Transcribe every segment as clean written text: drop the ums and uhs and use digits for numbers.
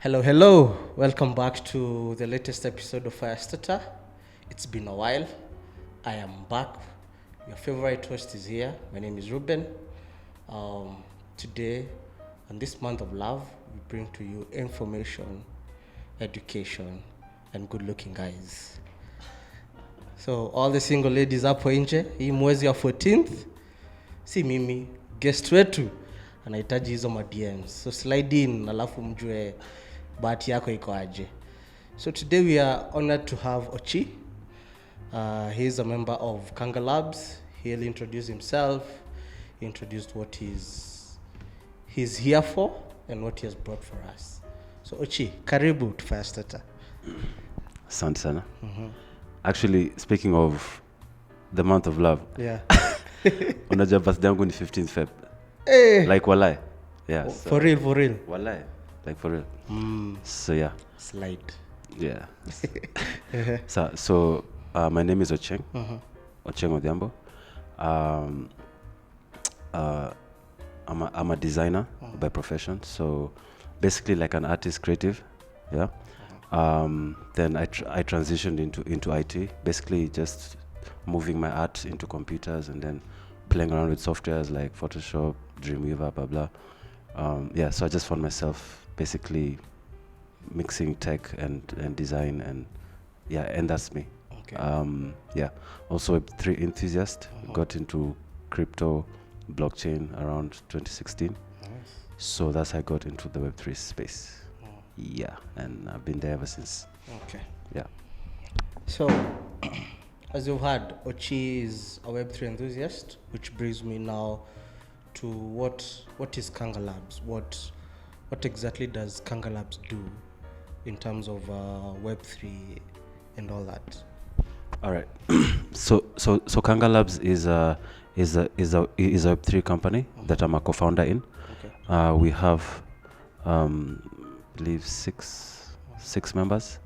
Hello, hello. Welcome back to the latest episode of Firestarter. It's been a while. I am back. Your favorite host is here. My name is Reuben. Today, on this month of love, we bring to you information, education, and good-looking guys. So all the single ladies hapo nje, hii mwezi wa 14th, si mimi, guest wetu anahitaji hizo ma DMs. So slide in alafu mjue bahati yako iko aje. So today we are honored to have Ochi. He is a member of Kanga Labs. He'll introduce himself, introduce what he's here for and what he has brought for us. So Ochi, karibu to Firestarter. Asante sana. Actually, speaking of the month of love, Yeah. unajua birthday yangu ni 15th Feb. Hey. Like walai. Yeah. So, For real. walai. Like for real. So yeah. Slide. Yeah. So my name is Ochieng. Ochieng Odhiambo. I'm a designer by profession. So basically like an artist creative. Yeah. Then I transitioned into IT, basically just moving my art into computers and then playing around with softwares like Photoshop, Dreamweaver, blah blah. So I just found myself basically mixing tech and design and that's me. Okay. Also Web3 enthusiast. Got into crypto, blockchain around 2016. Nice. So that's how I got into the Web3 space. Yeah, and I've been there ever since. Okay. Yeah. So, as you've heard, Ochi is a Web3 enthusiast, which brings me now to what is Kanga Labs? What exactly does Kanga Labs do in terms of Web3 and all that? All right. So Kanga Labs is a Web3 company that I'm a co-founder in. Okay. We have I believe six members.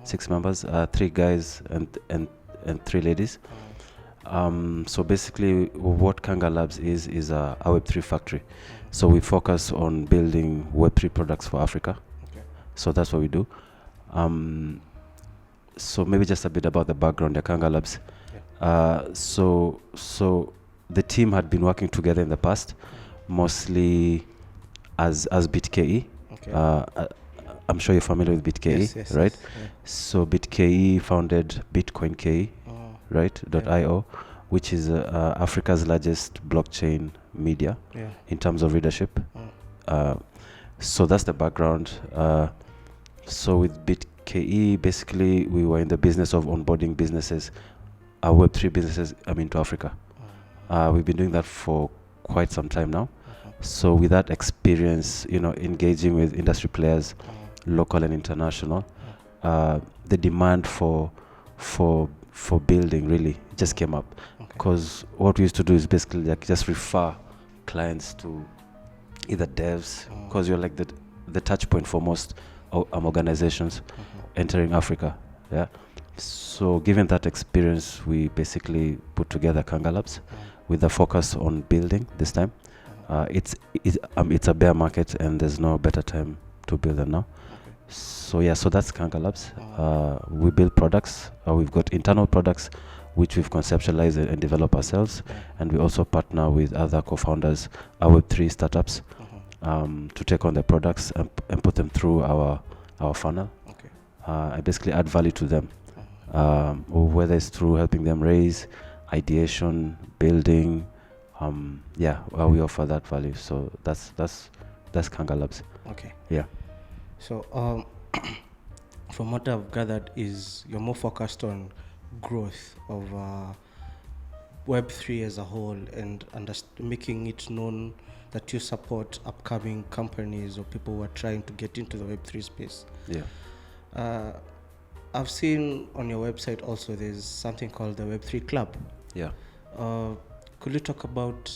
6 members, 3 guys and 3 ladies. So basically what Kanga Labs is a Web3 factory. So we focus on building Web3 products for Africa. Okay. So that's what we do. So maybe just a bit about the background of Kanga Labs. Yeah. So the team had been working together in the past, mostly as BitKE. Okay. I'm sure you're familiar with BitKE, Yes, right? yes, yeah. So BitKE founded Bitcoin KE, right? Yeah. .io, which is Africa's largest blockchain media Yeah. in terms of readership. So that's the background. So with BitKE, basically we were in the business of onboarding businesses, Web3 businesses, to Africa. We've been doing that for quite some time now. So with that experience, engaging with industry players, local and international, the demand for building really just came up. Because what we used to do is basically like just refer clients to either devs, because you're like the touch point for most organizations entering Africa. Yeah. So given that experience, we basically put together Kanga Labs with the focus on building this time. It's a bear market and there's no better time to build than now. So that's Kanga Labs. We build products. We've got internal products which we've conceptualized and developed ourselves, and we also partner with other co-founders, our Web3 startups, to take on their products and put them through our funnel. Okay. I basically add value to them, whether it's through helping them raise, ideation, building. We offer that value. So that's Kanga Labs. Okay. Yeah. So, from what I've gathered is you're more focused on growth of Web3 as a whole and making it known that you support upcoming companies or people who are trying to get into the Web3 space. Yeah. I've seen on your website also there's something called the Web3Club. Yeah. Could you talk about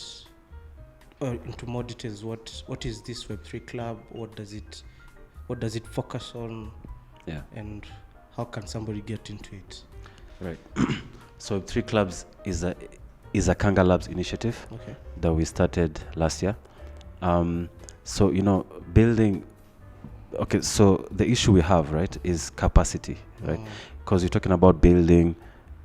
into more details what is this Web3Club? What does it focus on? Yeah. And how can somebody get into it? Right. So Web3Clubs is a Kanga Labs initiative that we started last year. So building Okay, so the issue we have, right, is capacity, right? Because you're talking about building.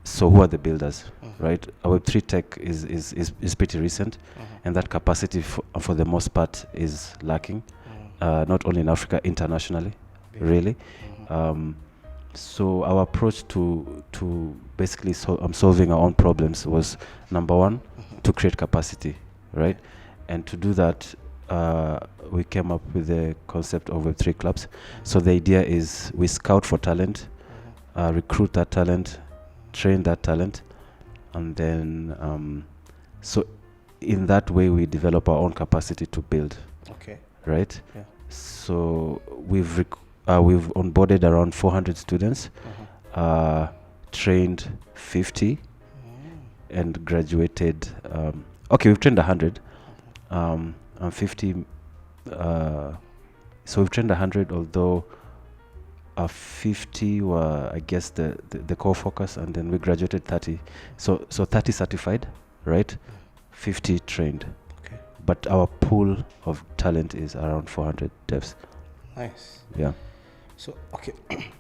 So who are the builders, right? Web3 tech is pretty recent, and that capacity for the most part is lacking, not only in Africa, internationally, really. So our approach to basically solving our own problems was, number one, to create capacity, right? And to do that, we came up with the concept of Web3Clubs. So the idea is we scout for talent, recruit that talent, train that talent, and then so in that way we develop our own capacity to build. Okay. Right. Yeah. So we've onboarded around 400 students, trained 50, and graduated. Okay, we've trained 100, and 50. So we've trained 100, although 50 were, I guess, the core focus, and then we graduated 30. So 30 certified, right? 50 trained. Okay. But our pool of talent is around 400 devs. Nice. Yeah. So, okay,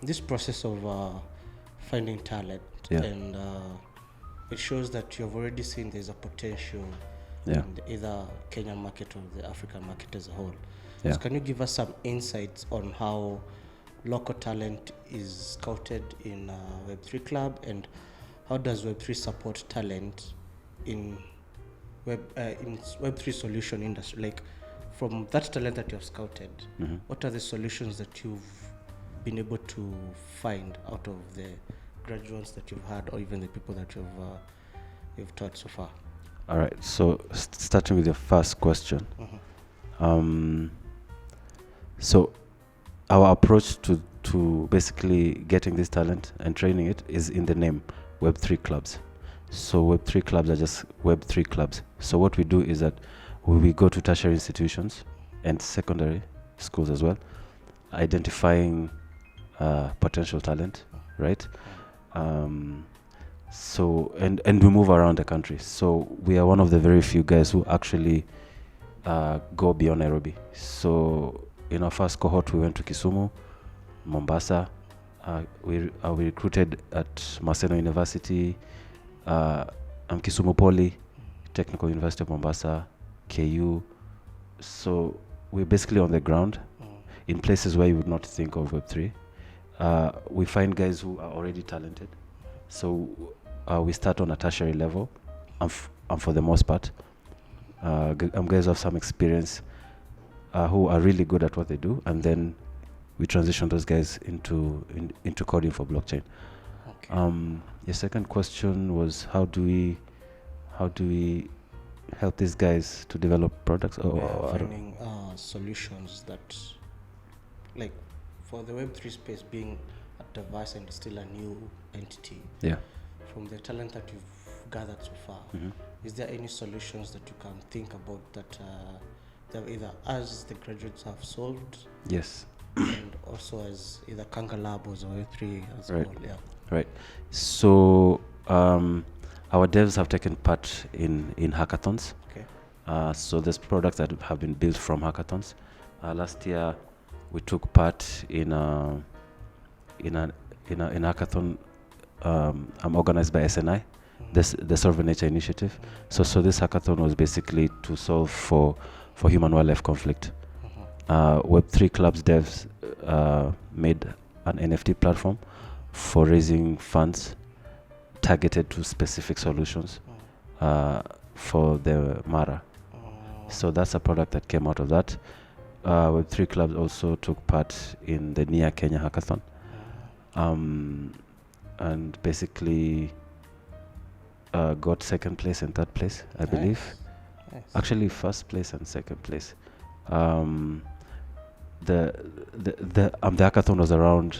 this process of finding talent, Yeah. and it shows that you've already seen there's a potential Yeah. in either Kenyan market or the African market as a whole. Yeah. So can you give us some insights on how local talent is scouted in Web3 Club, and how does Web3 support talent in Web3 solution industry? Like, from that talent that you have scouted, what are the solutions that you've been able to find out of the graduates that you've had, or even the people that you've taught so far? All right. So starting with your first question. So our approach to basically getting this talent and training it is in the name Web3 Clubs. So Web3 Clubs are just Web3 Clubs. So what we do is that we go to tertiary institutions and secondary schools as well, identifying potential talent, right? So and we move around the country. So we are one of the very few guys who actually go beyond Nairobi. So in our first cohort, we went to Kisumu, Mombasa. We recruited at Maseno University, Kisumu Poly, Technical University of Mombasa, KU. So we're basically on the ground in places where you would not think of Web3. We find guys who are already talented. So we start on a tertiary level, and for the most part, guys have some experience who are really good at what they do, and then we transition those guys into coding for blockchain. Okay. Your second question was how do we help these guys to develop products? Finding solutions that, like, for the Web3 space being a diverse and still a new entity. Yeah. From the talent that you've gathered so far, is there any solutions that you can think about that either as the graduates have solved? Yes. And also as either Kanga Labs or Web3 as Right. well? Yeah. Right. So our devs have taken part in hackathons. Okay. So there's products that have been built from hackathons. Last year, we took part in a hackathon organized by SNI, the Solve Nature Initiative. So this hackathon was basically to solve for human-wildlife conflict. Web3 Clubs devs made an NFT platform for raising funds targeted to specific solutions for the Mara. So that's a product that came out of that. Web3 Clubs also took part in the Near Kenya Hackathon, and basically got second place and third place, I believe. Nice. Actually, first place and second place. The hackathon was around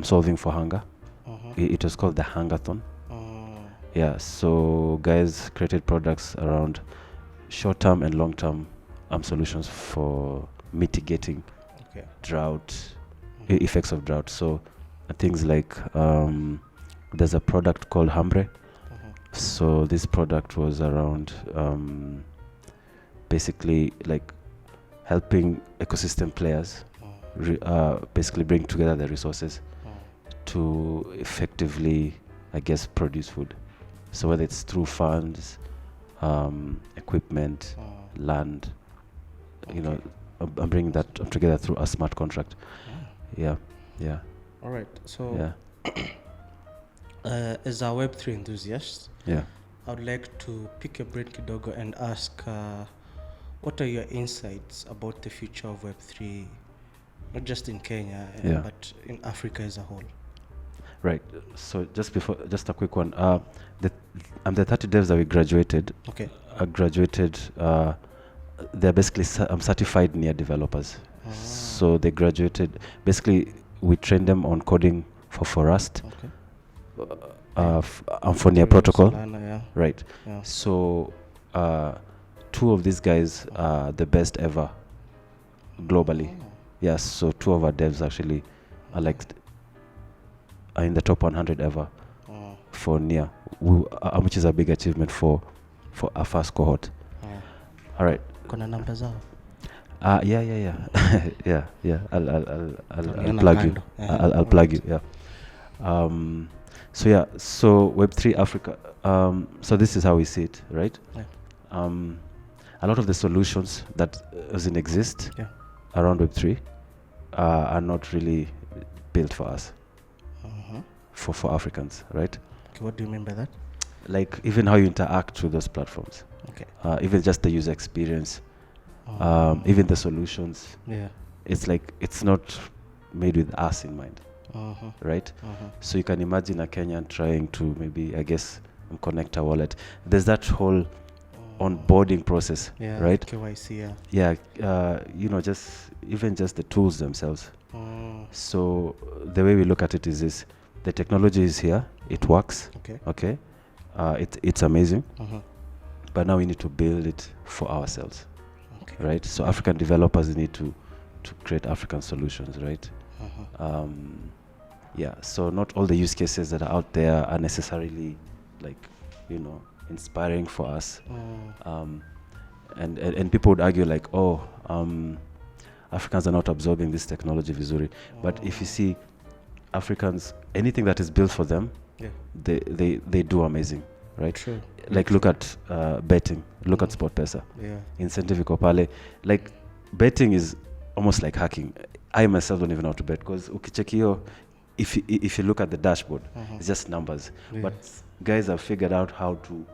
solving for hunger. It was called the Hangathon. Yeah, so guys created products around short-term and long-term solutions for mitigating drought, effects of drought. So things like there's a product called Hambre. So this product was around basically like helping ecosystem players basically bring together the resources to effectively, I guess, produce food. So whether it's through funds, equipment, land, I'm bringing that together through a smart contract. Yeah. All right. So, Yeah. as a Web3 enthusiast, Yeah. I would like to pick your brain kidogo and ask, what are your insights about the future of Web3, not just in Kenya, but in Africa as a whole? Right. So just a quick one. I'm the 30 devs that we graduated. Okay. I graduated. They're basically certified near developers. So they graduated. Basically, we trained them on coding for Rust. Okay. For near protocol. Solana, Right. Yeah. So, 2 of these guys are the best ever globally. Yeah. So 2 of our devs actually are are in the top 100 ever for near, which is a big achievement for our first cohort. All right. Kuna namba zao? Yeah. Yeah. I'll plug you. I'll plug you. Yeah. So Web3 Africa. So this is how we see it, right? Yeah. A lot of the solutions that doesn't exist around Web3 are not really built for us, for Africans, right? Okay, what do you mean by that? Like even how you interact with those platforms. Okay. Even just the user experience, even the solutions. Yeah. It's like it's not made with us in mind, right? So you can imagine a Kenyan trying to maybe, I guess, connect a wallet. There's that whole onboarding process, right? KYC, just the tools themselves. So the way we look at it is this: the technology is here, it works. Okay. It's amazing, but now we need to build it for ourselves, right? So African developers need to create African solutions, right? So not all the use cases that are out there are necessarily inspiring for us. And people would argue Africans are not absorbing this technology vizuri. But if you see Africans, anything that is built for them, they do amazing, right? True. Look at betting, look at SportPesa. Incentive iko pale. Like betting is almost like hacking. I myself don't even know how to bet, because ukichekio, if you look at the dashboard, it's just numbers. But guys have figured out how to,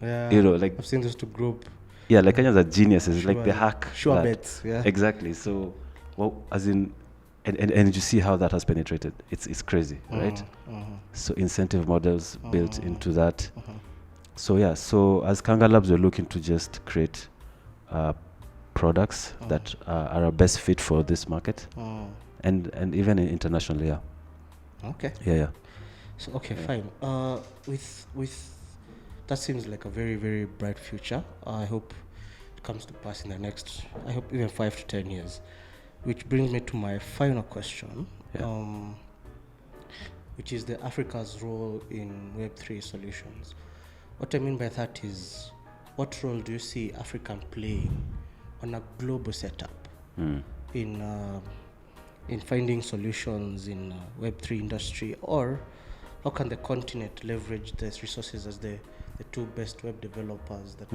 I've seen those two group. Yeah, like Kenyans are geniuses. Sure, like they hack. Sure bets. Yeah. Exactly. So, and you see how that has penetrated. It's crazy, right? So incentive models built into that. So as Kanga Labs, we're looking to just create products that are a best fit for this market, and even internationally. Yeah. Okay. Yeah. So fine. With that seems like a very, very bright future. I hope it comes to pass in the next, I hope even 5 to 10 years. Which brings me to my final question, which is the Africa's role in Web3 solutions. What I mean by that is, what role do you see Africa playing on a global setup in finding solutions in Web3 industry, or how can the continent leverage these resources as the 2 best web developers that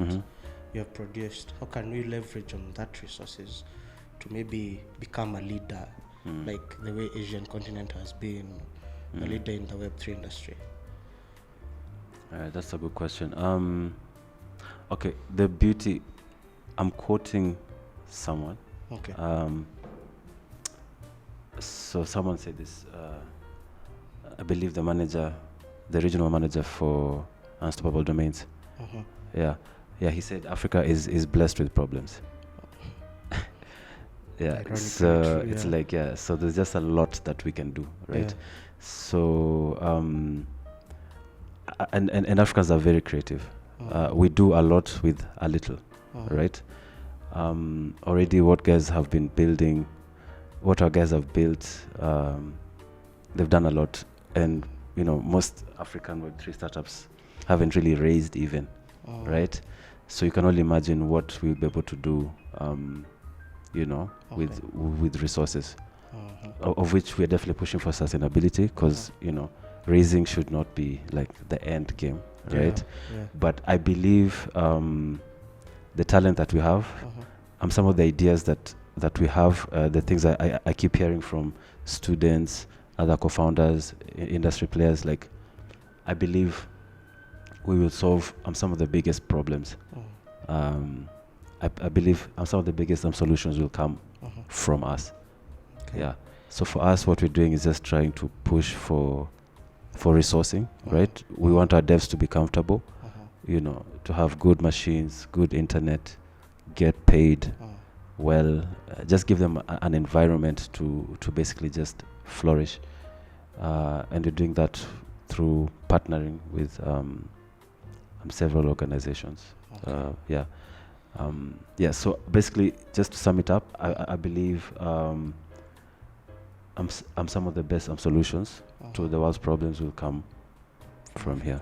you have produced? How can we leverage on that resources to maybe become a leader, like the way Asian continent has been a leader in the Web3 industry? That's a good question. Okay, the beauty, I'm quoting someone. Okay. So someone said this, I believe the regional manager for Unstoppable Domains. Yeah, he said Africa is blessed with problems. So it's like, so there's just a lot that we can do, right? So and Africans are very creative. We do a lot with a little, right? Already what guys have been building, what our guys have built, they've done a lot. And most African Web3 startups haven't really raised even, right? So you can only imagine what we'll be able to do with resources, of which we're definitely pushing for sustainability, because raising should not be like the end game, right? Yeah. But I believe the talent that we have, some of the ideas that we have, the things I keep hearing from students, other co-founders, industry players, like I believe we will solve some of the biggest problems. I believe some of the biggest solutions will come from us. Okay. Yeah. So for us, what we're doing is just trying to push for resourcing, right? We want our devs to be comfortable, to have good machines, good internet, get paid well, just give them an environment to basically just flourish. And we're doing that through partnering with several organizations. Okay. So basically, just to sum it up, I believe some of the best solutions to the world's problems will come from here.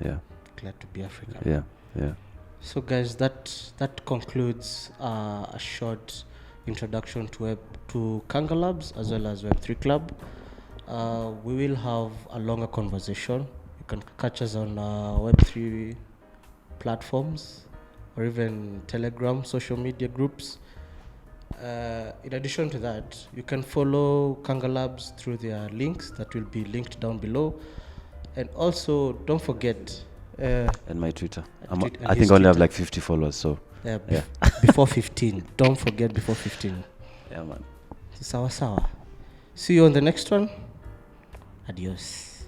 Yeah. Glad to be African. Yeah. So guys, that concludes a short introduction to Kanga Labs as well as Web3 Club. We will have a longer conversation. You can catch us on Web3 platforms or even Telegram social media groups. In addition to that, you can follow Kanga Labs through their links that will be linked down below. And also, don't forget... and my Twitter. I think I only have like 50 followers, so... before 15. Don't forget before 15. Yeah, man. Sawa sawa. See you on the next one. Adios.